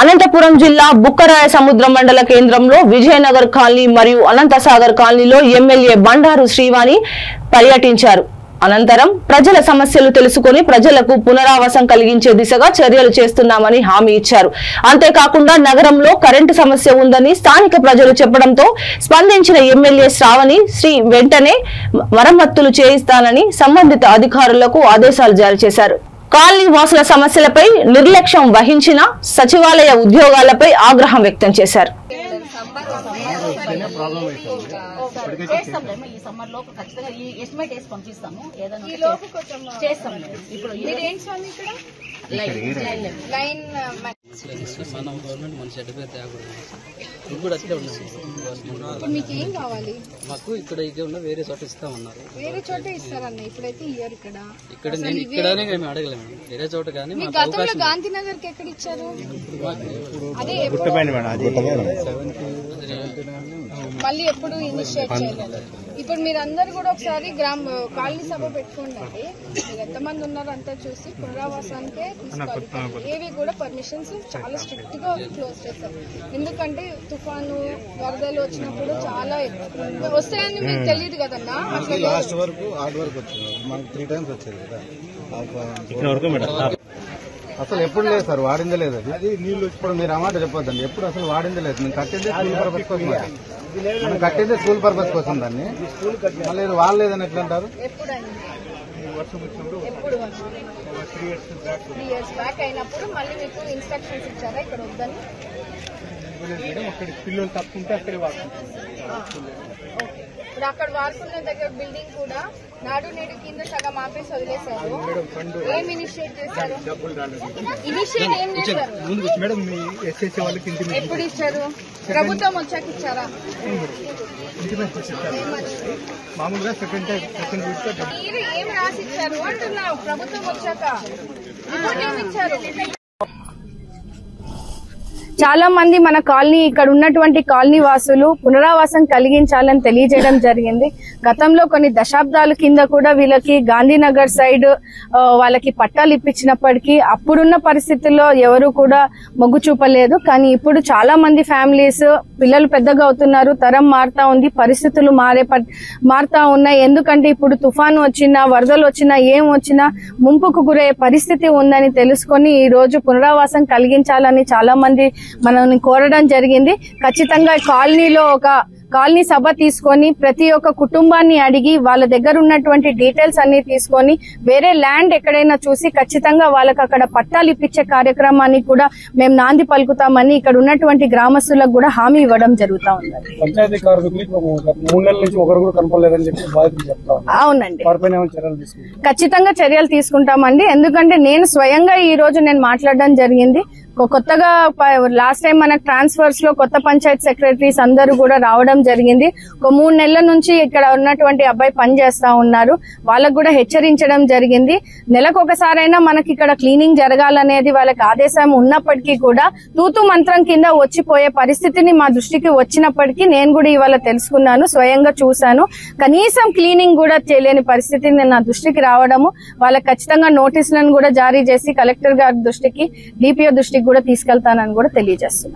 అనంతపురం జిల్లా బుక్కరాయ సముద్ర మండల కేంద్రంలో విజయనగర్ కాలనీ మరియు అనంతసాగర్ కాలనీలో ఎమ్మెల్యే బండారు శ్రీవాణి పర్యటించారు. అనంతరం ప్రజల సమస్యలు తెలుసుకుని ప్రజలకు పునరావాసం కలిగించే దిశగా చర్యలు చేస్తున్నామని హామీ ఇచ్చారు. అంతేకాకుండా నగరంలో కరెంటు సమస్య ఉందని స్థానిక ప్రజలు చెప్పడంతో స్పందించిన ఎమ్మెల్యే శ్రావణి శ్రీ వెంటనే మరమ్మతులు చేయిస్తానని సంబంధిత అధికారులకు ఆదేశాలు జారీ చేశారు. కాలనీ వాసుల సమస్యలపై నిర్లక్ష్యం వహించిన సచివాలయ ఉద్యోగాలపై ఆగ్రహం వ్యక్తం చేశారు. మీకు ఏం కావాలి? మాకు ఇక్కడ ఉన్న వేరే చోట ఇస్తా ఉన్నారు. వేరే చోట ఇస్తారన్న, ఇప్పుడైతే ఇయ్యారు. ఇక్కడ నేను ఇక్కడనే మేము అడగలేము, వేరే చోట. కానీ గతంలో గాంధీనగర్ కి ఎక్కడ ఇచ్చారు? అదే మళ్ళీ ఎప్పుడు ఇనిషియేట్ చేయలేదు. ఇప్పుడు మీరందరూ కూడా ఒకసారి కాలనీ సభ పెట్టుకోండి. మీరు ఎంతమంది ఉన్నారో అంతా చూసి పునరావాసానికే తీసుకోవాలి. ఏవి కూడా పర్మిషన్స్ చాలా స్ట్రిక్ట్ గా క్లోజ్ చేస్తారు. ఎందుకంటే తుఫాను వరదలు వచ్చినప్పుడు చాలా వస్తాయని మీకు తెలియదు కదన్నా. లాస్ట్ వరకు వచ్చింది, మనకి 3 times వచ్చేది కదా. అసలు ఎప్పుడు లేదు సార్, వాడిందే లేదు. అది నీళ్ళు ఇప్పుడు మీరు అమాట చెప్పొద్దండి. ఎప్పుడు అసలు వాడిందే లేదు. నేను కట్టిందే స్కూల్ పర్పస్ కోసం, మనం కట్టిందే స్కూల్ పర్పస్ కోసం. దాన్ని మళ్ళీ వాళ్ళు లేదని ఎట్లా అంటారు? 3 years బ్యాక్ అయినప్పుడు మళ్ళీ మీకు ఇన్స్ట్రక్షన్స్ ఇచ్చారా ఇక్కడ వద్దని? పిల్లలు తప్పుంటే అక్కడే వాడుకుంటారు. ఇప్పుడు అక్కడ వాడుకున్న దగ్గర బిల్డింగ్ కూడా నాడు నేడు కింద సగం ఆపేసి వదిలేశారు. ఏం ఇనిషియేట్ చేశారు? ఇనిషియేట్ ఏం చేశారు? ఎప్పుడు ఇచ్చారు? ప్రభుత్వం వచ్చాక ఇచ్చారా? మామూలుగా సెకండ్ మీరు ఏం రాసి ఇచ్చారు అంటున్నావు? ప్రభుత్వం వచ్చాక రిపోర్ట్ ఏమి ఇచ్చారు? చాలా మంది మన కాలనీ ఇక్కడ ఉన్నటువంటి కాలనీ వాసులు పునరావాసం కలిగించాలని తెలియజేయడం జరిగింది. గతంలో కొన్ని దశాబ్దాల కింద కూడా వీళ్ళకి గాంధీనగర్ సైడ్ వాళ్ళకి పట్టాలు ఇప్పించినప్పటికీ అప్పుడున్న పరిస్థితుల్లో ఎవరు కూడా మొగ్గు చూపలేదు. కానీ ఇప్పుడు చాలా మంది ఫ్యామిలీస్ పిల్లలు పెద్దగా అవుతున్నారు, తరం మారుతా ఉంది, పరిస్థితులు మారుతా ఉన్నాయి. ఎందుకంటే ఇప్పుడు తుఫాను వచ్చినా వరదలు వచ్చినా ఏం వచ్చినా ముంపుకు గురయ్యే పరిస్థితి ఉందని తెలుసుకొని ఈ రోజు పునరావాసం కలిగించాలని చాలా మంది మనల్ని కోరడం జరిగింది. ఖచ్చితంగా కాలనీలో ఒక కాలనీ సభ తీసుకొని ప్రతి ఒక్క కుటుంబాన్ని అడిగి వాళ్ళ దగ్గర ఉన్నటువంటి డీటెయిల్స్ అన్ని తీసుకొని వేరే ల్యాండ్ ఎక్కడైనా చూసి ఖచ్చితంగా వాళ్ళకి అక్కడ పట్టాలు ఇప్పించే కార్యక్రమాన్ని కూడా మేము నాంది పలుకుతామని ఇక్కడ ఉన్నటువంటి గ్రామస్తులకు కూడా హామీ ఇవ్వడం జరుగుతా ఉంది. అవునండి, ఖచ్చితంగా చర్యలు తీసుకుంటామండి. ఎందుకంటే నేను స్వయంగా ఈ రోజు నేను మాట్లాడడం జరిగింది. కొత్తగా లాస్ట్ టైం మన ట్రాన్స్ఫర్స్ లో కొత్త పంచాయత్ సెక్రటరీస్ అందరూ కూడా రావడం జరిగింది. ఒక 3 నెలల నుంచి ఇక్కడ ఉన్నటువంటి అబ్బాయి పని చేస్తా ఉన్నారు. వాళ్ళకు కూడా హెచ్చరించడం జరిగింది. నెలకు ఒకసారైనా మనకి ఇక్కడ క్లీనింగ్ జరగాలనేది వాళ్ళకి ఆదేశం ఉన్నప్పటికీ కూడా తూతు మంత్రం కింద వచ్చిపోయే పరిస్థితిని మా దృష్టికి వచ్చినప్పటికీ నేను కూడా ఇవాళ తెలుసుకున్నాను, స్వయంగా చూశాను. కనీసం క్లీనింగ్ కూడా చేయలేని పరిస్థితి నా దృష్టికి రావడము, వాళ్ళకి ఖచ్చితంగా నోటీసులను కూడా జారీ చేసి కలెక్టర్ గారి దృష్టికి, డిపిఓ దృష్టికి కూడా తీసుకెళ్తానని కూడా తెలియజేస్తున్నాను.